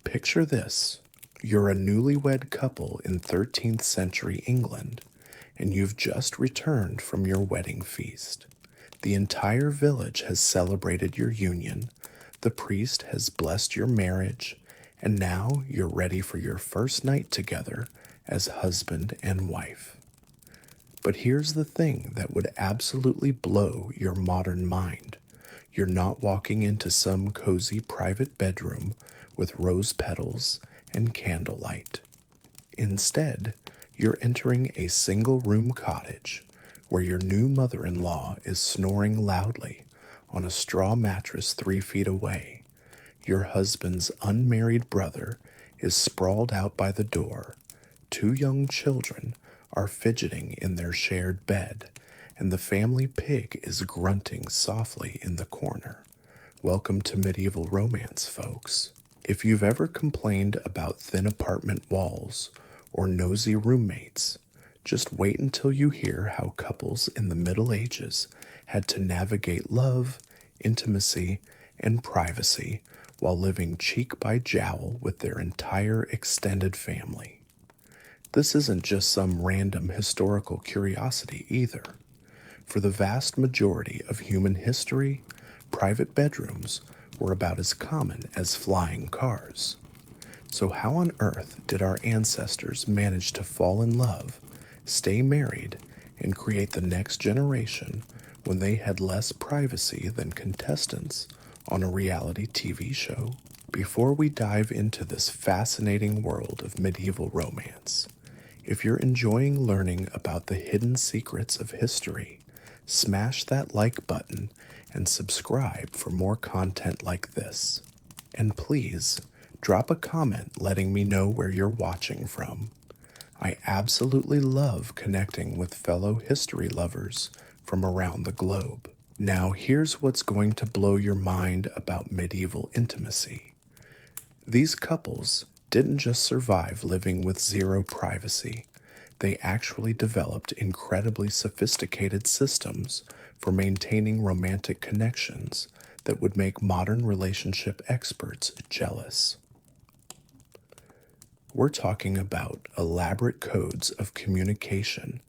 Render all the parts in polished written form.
Picture this. You're a newlywed couple in 13th century England, and you've just returned from your wedding feast. The entire village has celebrated your union, the priest has blessed your marriage, and now you're ready for your first night together as husband and wife. But here's the thing that would absolutely blow your modern mind. You're not walking into some cozy private bedroom with rose petals and candlelight. Instead, you're entering a single room cottage where your new mother in law is snoring loudly on a straw mattress 3 feet away. Your husband's unmarried brother is sprawled out by the door. Two young children are fidgeting in their shared bed, and the family pig is grunting softly in the corner. Welcome to medieval romance, folks. If you've ever complained about thin apartment walls or nosy roommates, just wait until you hear how couples in the Middle Ages had to navigate love, intimacy, and privacy while living cheek by jowl with their entire extended family. This isn't just some random historical curiosity either. For the vast majority of human history, private bedrooms were about as common as flying cars. So, how on earth did our ancestors manage to fall in love, stay married, and create the next generation when they had less privacy than contestants on a reality TV show? Before we dive into this fascinating world of medieval romance, if you're enjoying learning about the hidden secrets of history, smash that like button and subscribe for more content like this. And please, drop a comment letting me know where you're watching from. I absolutely love connecting with fellow history lovers from around the globe. Now, here's what's going to blow your mind about medieval intimacy. These couples didn't just survive living with zero privacy. They actually developed incredibly sophisticated systems for maintaining romantic connections that would make modern relationship experts jealous. We're talking about elaborate codes of communication,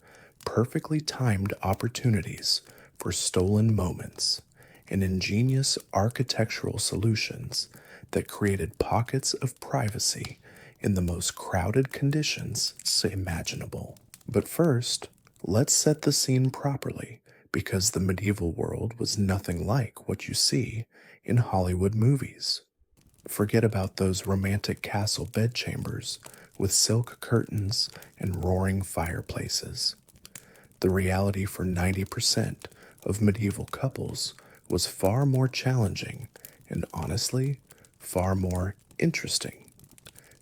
perfectly timed opportunities for stolen moments, and ingenious architectural solutions that created pockets of privacy in the most crowded conditions imaginable. But first, let's set the scene properly, because the medieval world was nothing like what you see in Hollywood movies. Forget about those romantic castle bedchambers with silk curtains and roaring fireplaces. The reality for 90% of medieval couples was far more challenging and, honestly, far more interesting.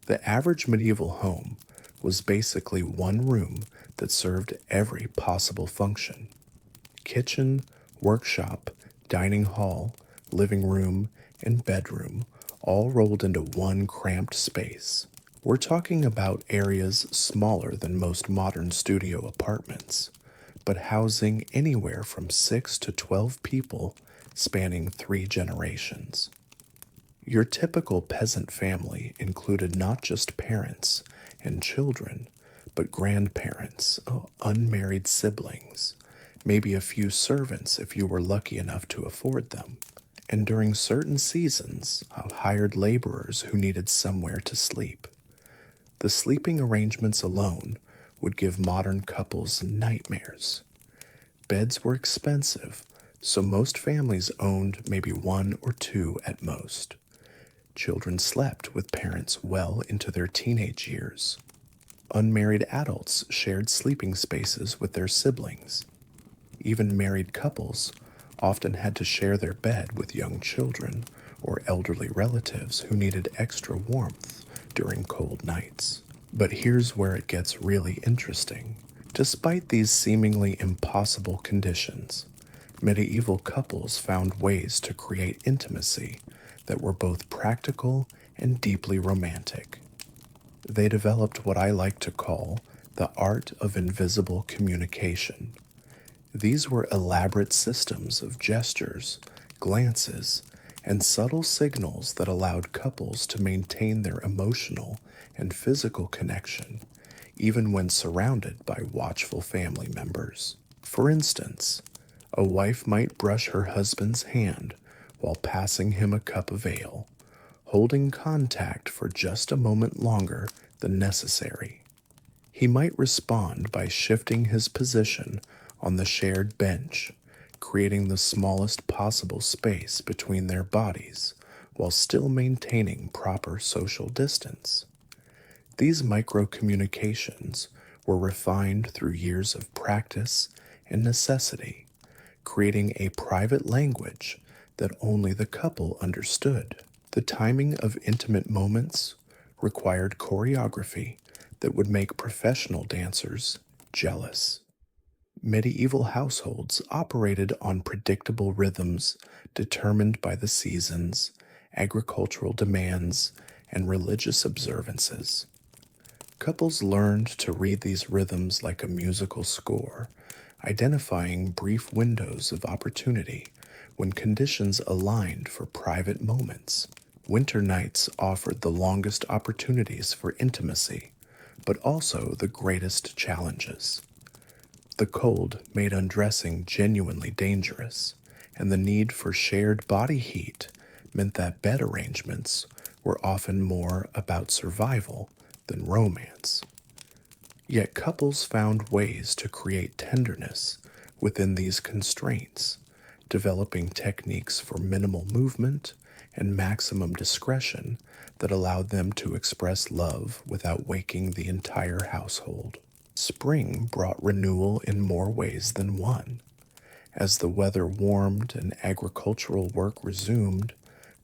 The average medieval home was basically one room that served every possible function: kitchen, workshop, dining hall, living room, and bedroom, all rolled into one cramped space. We're talking about areas smaller than most modern studio apartments, but housing anywhere from 6 to 12 people spanning 3 generations. Your typical peasant family included not just parents and children, but grandparents, unmarried siblings, maybe a few servants if you were lucky enough to afford them, and during certain seasons, hired laborers who needed somewhere to sleep. The sleeping arrangements alone would give modern couples nightmares. Beds were expensive, so most families owned maybe one or two at most. Children slept with parents well into their teenage years. Unmarried adults shared sleeping spaces with their siblings. Even married couples often had to share their bed with young children or elderly relatives who needed extra warmth during cold nights. But here's where it gets really interesting. Despite these seemingly impossible conditions, medieval couples found ways to create intimacy that were both practical and deeply romantic. They developed what I like to call the art of invisible communication. These were elaborate systems of gestures, glances, and subtle signals that allowed couples to maintain their emotional and physical connection even when surrounded by watchful family members. For instance, a wife might brush her husband's hand while passing him a cup of ale, holding contact for just a moment longer than necessary. He might respond by shifting his position on the shared bench, creating the smallest possible space between their bodies while still maintaining proper social distance. These micro-communications were refined through years of practice and necessity, creating a private language that only the couple understood. The timing of intimate moments required choreography that would make professional dancers jealous. Medieval households operated on predictable rhythms determined by the seasons, agricultural demands, and religious observances. Couples learned to read these rhythms like a musical score, identifying brief windows of opportunity when conditions aligned for private moments. Winter nights offered the longest opportunities for intimacy, but also the greatest challenges. The cold made undressing genuinely dangerous, and the need for shared body heat meant that bed arrangements were often more about survival than romance. Yet couples found ways to create tenderness within these constraints, developing techniques for minimal movement and maximum discretion that allowed them to express love without waking the entire household. Spring brought renewal in more ways than one. As the weather warmed and agricultural work resumed,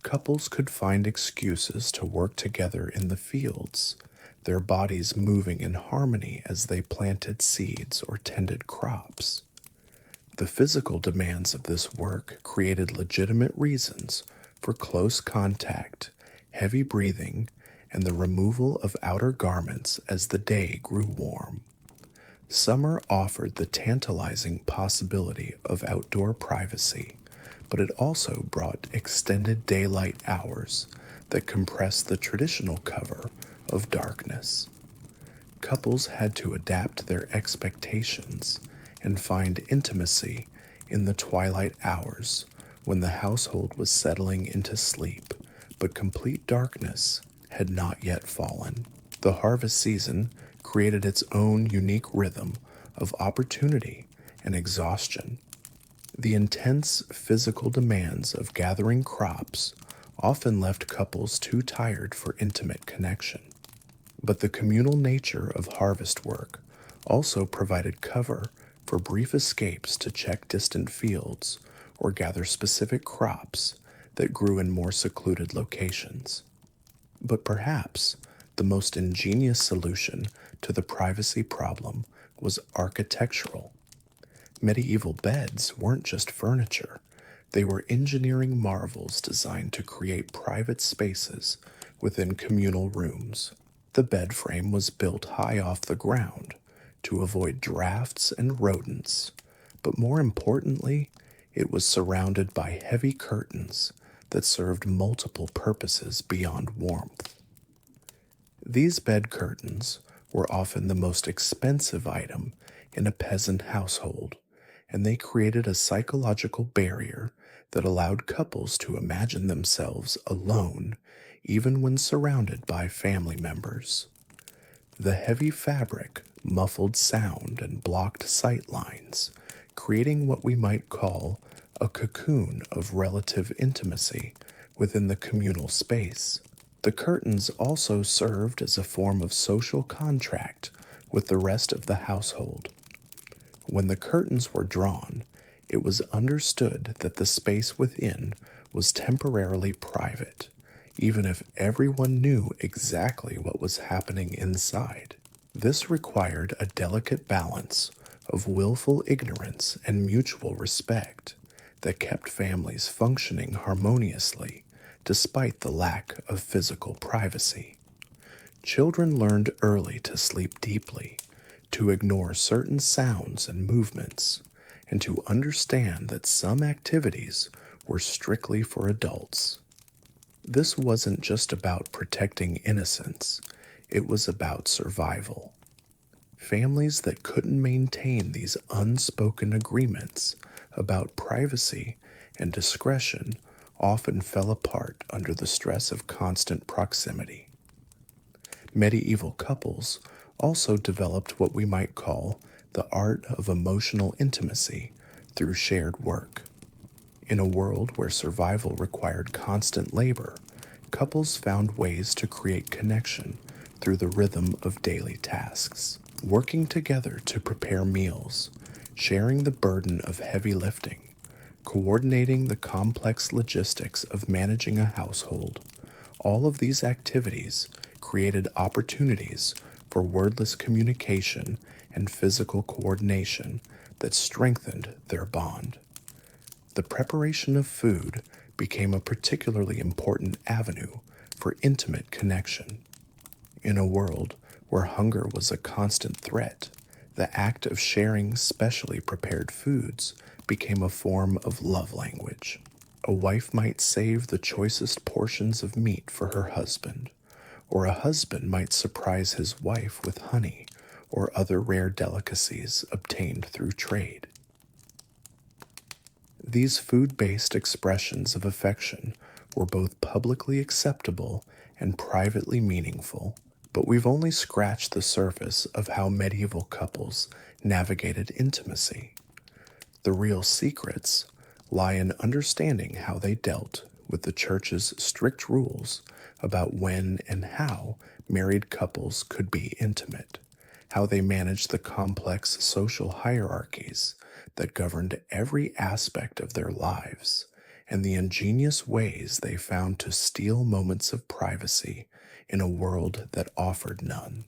couples could find excuses to work together in the fields, their bodies moving in harmony as they planted seeds or tended crops. The physical demands of this work created legitimate reasons for close contact, heavy breathing, and the removal of outer garments as the day grew warm. Summer offered the tantalizing possibility of outdoor privacy, but it also brought extended daylight hours that compressed the traditional cover of darkness. Couples had to adapt their expectations and find intimacy in the twilight hours when the household was settling into sleep, but complete darkness had not yet fallen. The harvest season created its own unique rhythm of opportunity and exhaustion. The intense physical demands of gathering crops often left couples too tired for intimate connection. But the communal nature of harvest work also provided cover for brief escapes to check distant fields or gather specific crops that grew in more secluded locations. But perhaps the most ingenious solution to the privacy problem was architectural. Medieval beds weren't just furniture, they were engineering marvels designed to create private spaces within communal rooms. The bed frame was built high off the ground to avoid drafts and rodents, but more importantly, it was surrounded by heavy curtains that served multiple purposes beyond warmth. These bed curtains were often the most expensive item in a peasant household, and they created a psychological barrier that allowed couples to imagine themselves alone even when surrounded by family members. The heavy fabric muffled sound and blocked sight lines, creating what we might call a cocoon of relative intimacy within the communal space. The curtains also served as a form of social contract with the rest of the household. When the curtains were drawn, it was understood that the space within was temporarily private, even if everyone knew exactly what was happening inside. This required a delicate balance of willful ignorance and mutual respect that kept families functioning harmoniously despite the lack of physical privacy. Children learned early to sleep deeply, to ignore certain sounds and movements, and to understand that some activities were strictly for adults. This wasn't just about protecting innocence, it was about survival. Families that couldn't maintain these unspoken agreements about privacy and discretion often fell apart under the stress of constant proximity. Medieval couples also developed what we might call the art of emotional intimacy through shared work. In a world where survival required constant labor, couples found ways to create connection through the rhythm of daily tasks, working together to prepare meals, sharing the burden of heavy lifting, coordinating the complex logistics of managing a household. All of these activities created opportunities for wordless communication and physical coordination that strengthened their bond. The preparation of food became a particularly important avenue for intimate connection. In a world where hunger was a constant threat, the act of sharing specially prepared foods became a form of love language. A wife might save the choicest portions of meat for her husband, or a husband might surprise his wife with honey or other rare delicacies obtained through trade. These food-based expressions of affection were both publicly acceptable and privately meaningful, but we've only scratched the surface of how medieval couples navigated intimacy. The real secrets lie in understanding how they dealt with the church's strict rules about when and how married couples could be intimate, how they managed the complex social hierarchies that governed every aspect of their lives, and the ingenious ways they found to steal moments of privacy in a world that offered none.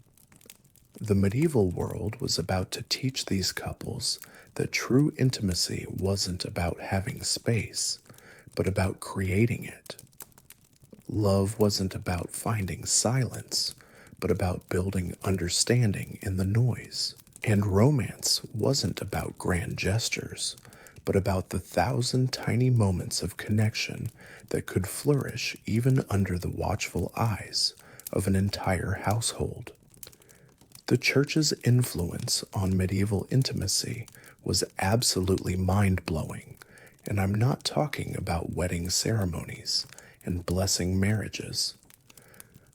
The medieval world was about to teach these couples that true intimacy wasn't about having space, but about creating it. Love wasn't about finding silence, but about building understanding in the noise. And romance wasn't about grand gestures, but about the 1,000 tiny moments of connection that could flourish even under the watchful eyes of an entire household. The church's influence on medieval intimacy was absolutely mind-blowing, and I'm not talking about wedding ceremonies and blessing marriages.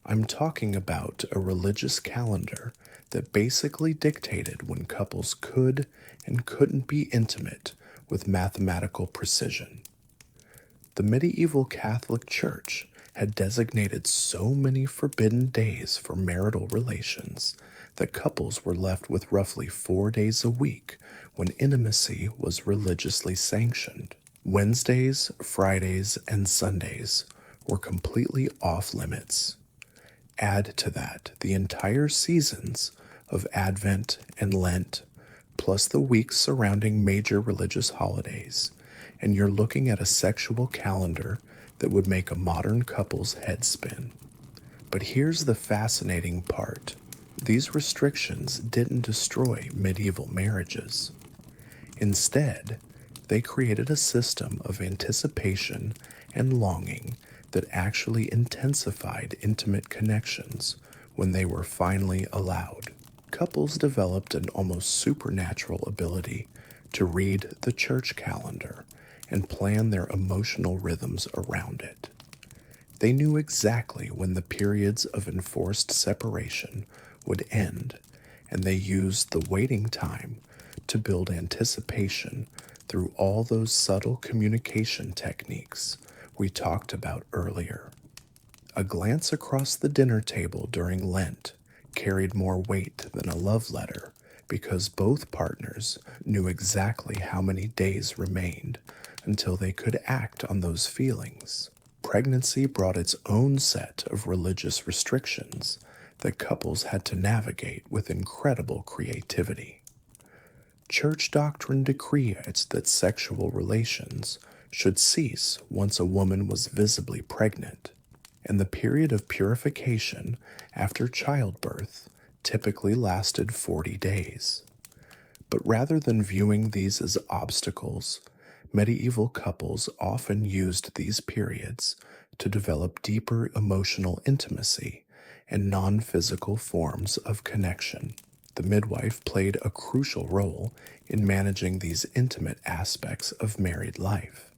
I'm talking about a religious calendar that basically dictated when couples could and couldn't be intimate with mathematical precision. The medieval Catholic Church had designated so many forbidden days for marital relations that couples were left with roughly 4 days a week when intimacy was religiously sanctioned. Wednesdays, Fridays, and Sundays were completely off limits. Add to that the entire seasons of Advent and Lent, plus the weeks surrounding major religious holidays, and you're looking at a sexual calendar that would make a modern couple's head spin. But here's the fascinating part. These restrictions didn't destroy medieval marriages. Instead, they created a system of anticipation and longing that actually intensified intimate connections when they were finally allowed. Couples developed an almost supernatural ability to read the church calendar and plan their emotional rhythms around it. They knew exactly when the periods of enforced separation would end, and they used the waiting time to build anticipation through all those subtle communication techniques we talked about earlier. A glance across the dinner table during Lent carried more weight than a love letter because both partners knew exactly how many days remained until they could act on those feelings. Pregnancy brought its own set of religious restrictions that couples had to navigate with incredible creativity. Church doctrine decreed that sexual relations should cease once a woman was visibly pregnant, and the period of purification after childbirth typically lasted 40 days. But rather than viewing these as obstacles, Medieval couples often used these periods to develop deeper emotional intimacy and non physical forms of connection. The midwife played a crucial role in managing these intimate aspects of married life.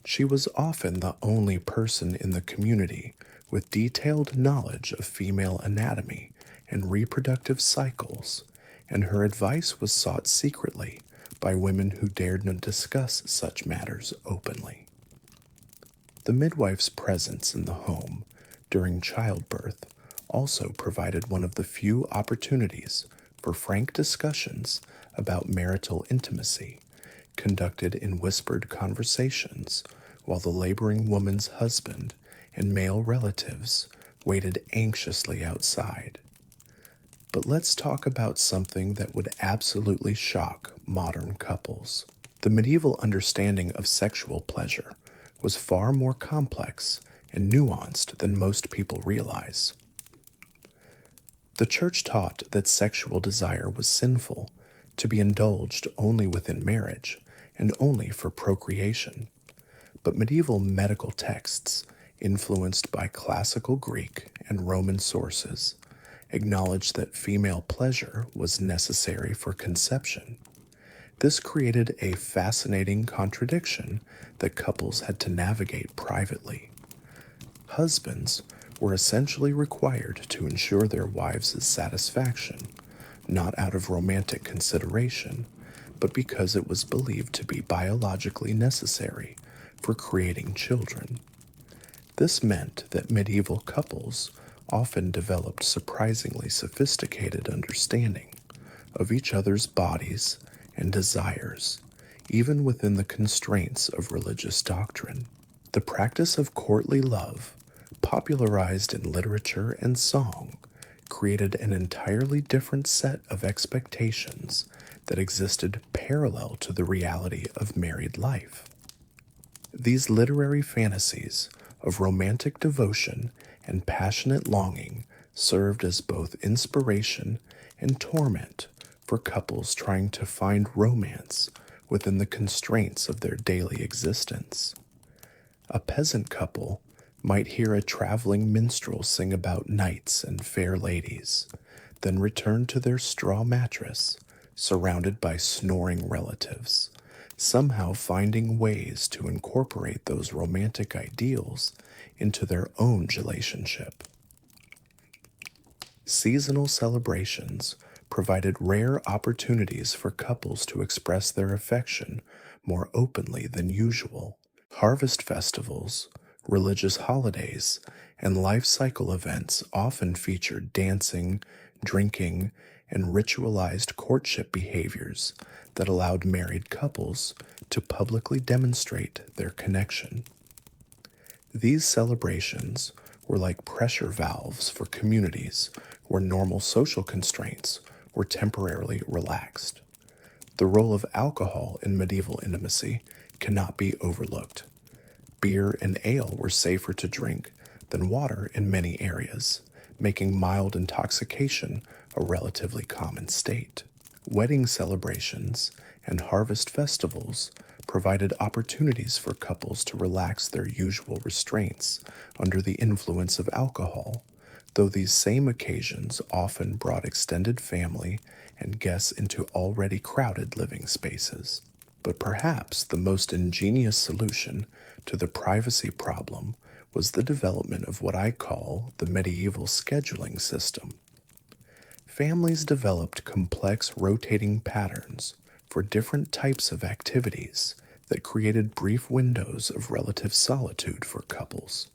She was often the only person in the community with detailed knowledge of female anatomy and reproductive cycles, and her advice was sought secretly by women who dared not discuss such matters openly. The midwife's presence in the home during childbirth also provided one of the few opportunities for frank discussions about marital intimacy, conducted in whispered conversations while the laboring woman's husband and male relatives waited anxiously outside. But let's talk about something that would absolutely shock modern couples. The medieval understanding of sexual pleasure was far more complex and nuanced than most people realize. The church taught that sexual desire was sinful, to be indulged only within marriage and only for procreation. But medieval medical texts, influenced by classical Greek and Roman sources, acknowledged that female pleasure was necessary for conception. This created a fascinating contradiction that couples had to navigate privately. Husbands were essentially required to ensure their wives' satisfaction, not out of romantic consideration, but because it was believed to be biologically necessary for creating children. This meant that medieval couples often developed surprisingly sophisticated understanding of each other's bodies and desires, even within the constraints of religious doctrine. The practice of courtly love, popularized in literature and song, created an entirely different set of expectations that existed parallel to the reality of married life. These literary fantasies of romantic devotion and passionate longing served as both inspiration and torment for couples trying to find romance within the constraints of their daily existence. A peasant couple might hear a traveling minstrel sing about knights and fair ladies, then return to their straw mattress, surrounded by snoring relatives, somehow finding ways to incorporate those romantic ideals into their own relationship. Seasonal celebrations provided rare opportunities for couples to express their affection more openly than usual. Harvest festivals, religious holidays, and life cycle events often featured dancing, drinking, and ritualized courtship behaviors that allowed married couples to publicly demonstrate their connection. These celebrations were like pressure valves for communities where normal social constraints were temporarily relaxed. The role of alcohol in medieval intimacy cannot be overlooked. Beer and ale were safer to drink than water in many areas, making mild intoxication a relatively common state. Wedding celebrations and harvest festivals provided opportunities for couples to relax their usual restraints under the influence of alcohol, though these same occasions often brought extended family and guests into already crowded living spaces. But perhaps the most ingenious solution to the privacy problem was the development of what I call the medieval scheduling system. Families developed complex rotating patterns for different types of activities that created brief windows of relative solitude for couples.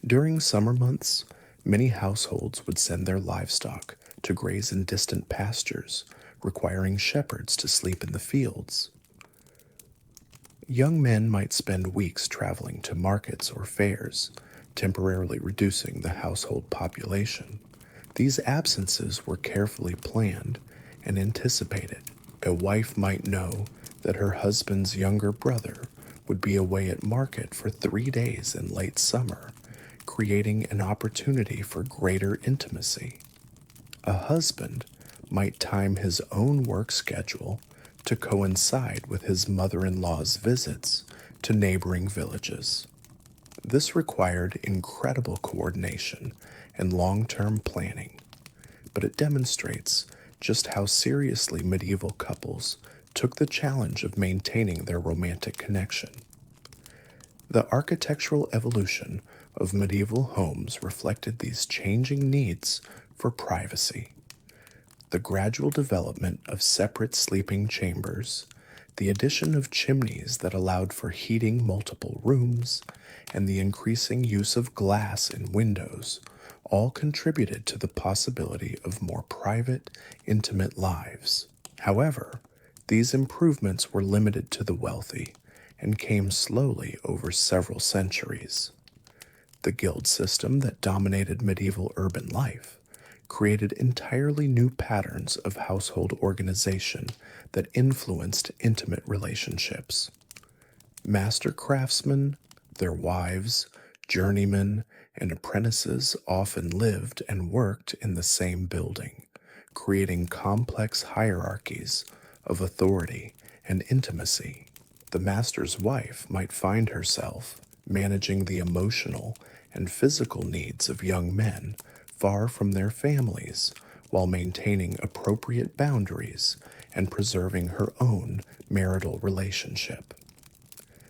During summer months, many households would send their livestock to graze in distant pastures, requiring shepherds to sleep in the fields. Young men might spend weeks traveling to markets or fairs, temporarily reducing the household population. These absences were carefully planned and anticipated. A wife might know that her husband's younger brother would be away at market for 3 days in late summer, creating an opportunity for greater intimacy. A husband might time his own work schedule to to coincide with his mother-in-law's visits to neighboring villages. This required incredible coordination and long-term planning, but it demonstrates just how seriously medieval couples took the challenge of maintaining their romantic connection. The architectural evolution of medieval homes reflected these changing needs for privacy. The gradual development of separate sleeping chambers, the addition of chimneys that allowed for heating multiple rooms, and the increasing use of glass in windows all contributed to the possibility of more private, intimate lives. However, these improvements were limited to the wealthy and came slowly over several centuries. The guild system that dominated medieval urban life created entirely new patterns of household organization that influenced intimate relationships. Master craftsmen, their wives, journeymen, and apprentices often lived and worked in the same building, creating complex hierarchies of authority and intimacy. The master's wife might find herself managing the emotional and physical needs of young men far from their families while maintaining appropriate boundaries and preserving her own marital relationship.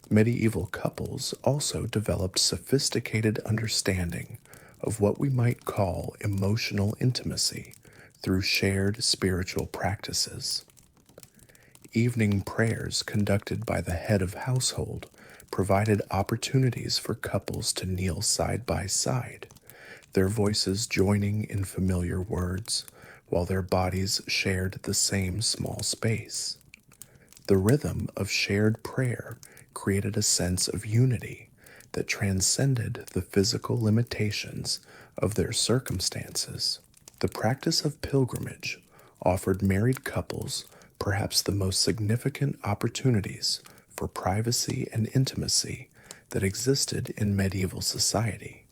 Medieval couples also developed sophisticated understanding of what we might call emotional intimacy through shared spiritual practices. Evening prayers conducted by the head of household provided opportunities for couples to kneel side by side, their voices joining in familiar words while their bodies shared the same small space. The rhythm of shared prayer created a sense of unity that transcended the physical limitations of their circumstances. The practice of pilgrimage offered married couples perhaps the most significant opportunities for privacy and intimacy that existed in medieval society.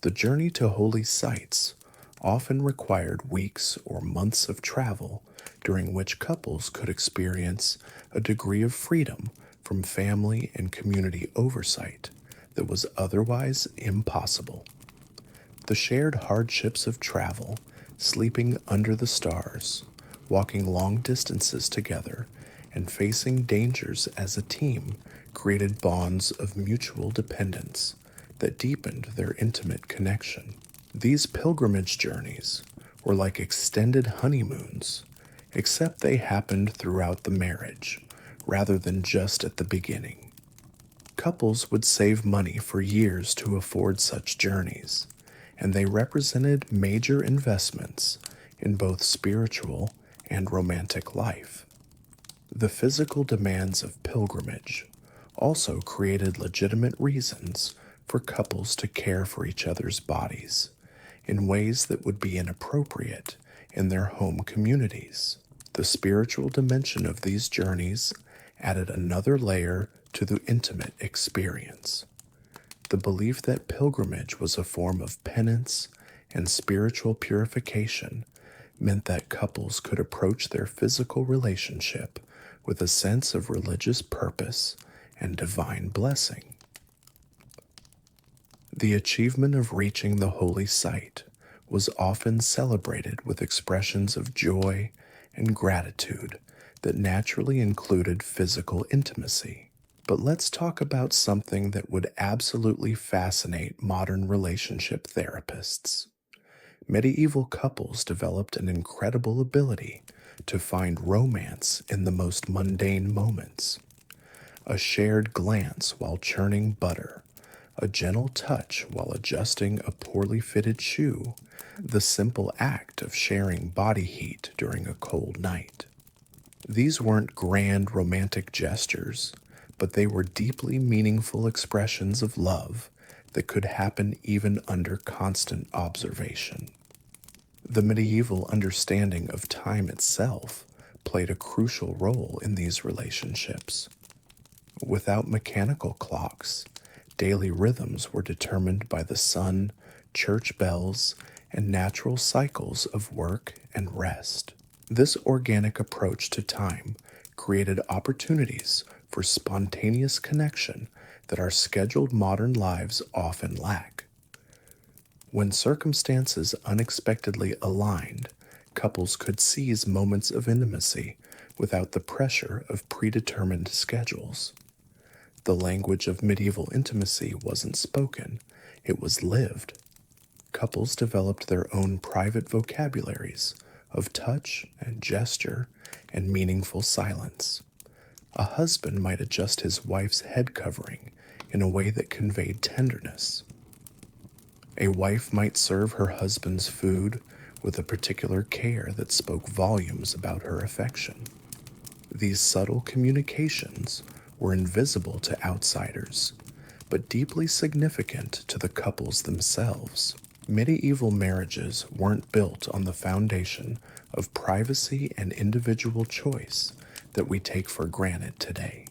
The journey to holy sites often required weeks or months of travel during which couples could experience a degree of freedom from family and community oversight that was otherwise impossible. The shared hardships of travel, sleeping under the stars, walking long distances together, and facing dangers as a team created bonds of mutual dependence that deepened their intimate connection. These pilgrimage journeys were like extended honeymoons, except they happened throughout the marriage rather than just at the beginning. Couples would save money for years to afford such journeys, and they represented major investments in both spiritual and romantic life. The physical demands of pilgrimage also created legitimate reasons for couples to care for each other's bodies in ways that would be inappropriate in their home communities. The spiritual dimension of these journeys added another layer to the intimate experience. The belief that pilgrimage was a form of penance and spiritual purification meant that couples could approach their physical relationship with a sense of religious purpose and divine blessing. The achievement of reaching the holy site was often celebrated with expressions of joy and gratitude that naturally included physical intimacy. But let's talk about something that would absolutely fascinate modern relationship therapists. Medieval couples developed an incredible ability to find romance in the most mundane moments. A shared glance while churning butter, a gentle touch while adjusting a poorly fitted shoe, the simple act of sharing body heat during a cold night. These weren't grand romantic gestures, but they were deeply meaningful expressions of love that could happen even under constant observation. The medieval understanding of time itself played a crucial role in these relationships. Without mechanical clocks, daily rhythms were determined by the sun, church bells, and natural cycles of work and rest. This organic approach to time created opportunities for spontaneous connection that our scheduled modern lives often lack. When circumstances unexpectedly aligned, couples could seize moments of intimacy without the pressure of predetermined schedules. The language of medieval intimacy wasn't spoken, it was lived. Couples developed their own private vocabularies of touch and gesture and meaningful silence. A husband might adjust his wife's head covering in a way that conveyed tenderness. A wife might serve her husband's food with a particular care that spoke volumes about her affection. These subtle communications were invisible to outsiders, but deeply significant to the couples themselves. Medieval marriages weren't built on the foundation of privacy and individual choice that we take for granted today.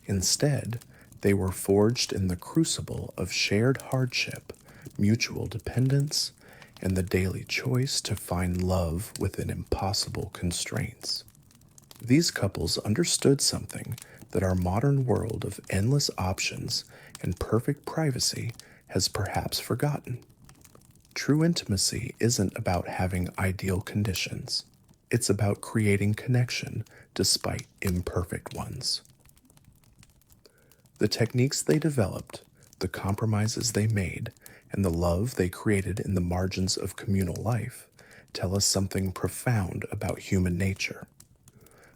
Instead, they were forged in the crucible of shared hardship, mutual dependence, and the daily choice to find love within impossible constraints. These couples understood something that our modern world of endless options and perfect privacy has perhaps forgotten. True intimacy isn't about having ideal conditions. It's about creating connection despite imperfect ones. The techniques they developed, the compromises they made, and the love they created in the margins of communal life tell us something profound about human nature.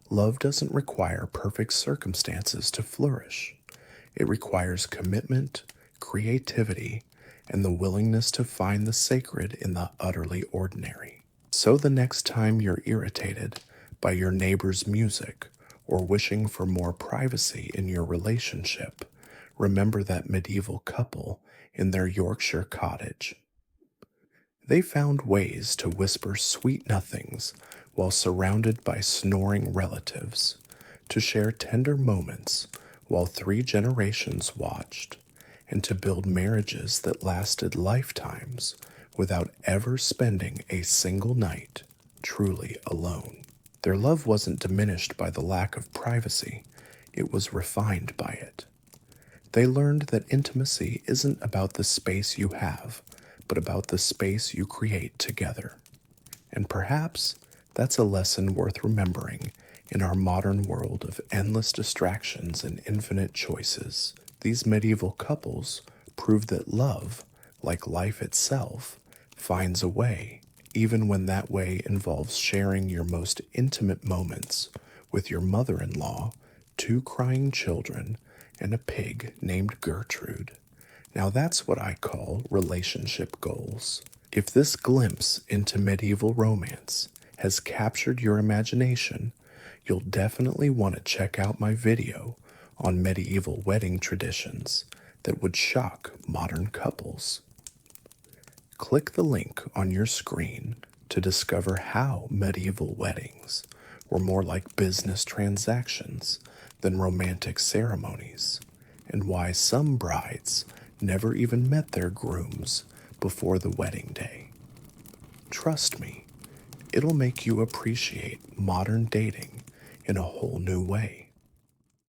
Love doesn't require perfect circumstances to flourish. It requires commitment, creativity, and the willingness to find the sacred in the utterly ordinary. So the next time you're irritated by your neighbor's music or wishing for more privacy in your relationship, remember that medieval couple in their Yorkshire cottage. They found ways to whisper sweet nothings while surrounded by snoring relatives, to share tender moments while 3 generations watched, and to build marriages that lasted lifetimes without ever spending a single night truly alone. Their love wasn't diminished by the lack of privacy, it was refined by it. They learned that intimacy isn't about the space you have, but about the space you create together. And perhaps that's a lesson worth remembering in our modern world of endless distractions and infinite choices. These medieval couples prove that love, like life itself, finds a way, even when that way involves sharing your most intimate moments with your mother-in-law, 2 crying children, and a pig named Gertrude. Now that's what I call relationship goals. If this glimpse into medieval romance has captured your imagination, you'll definitely want to check out my video on medieval wedding traditions that would shock modern couples. Click the link on your screen to discover how medieval weddings were more like business transactions than romantic ceremonies, and why some brides never even met their grooms before the wedding day. Trust me, it'll make you appreciate modern dating in a whole new way.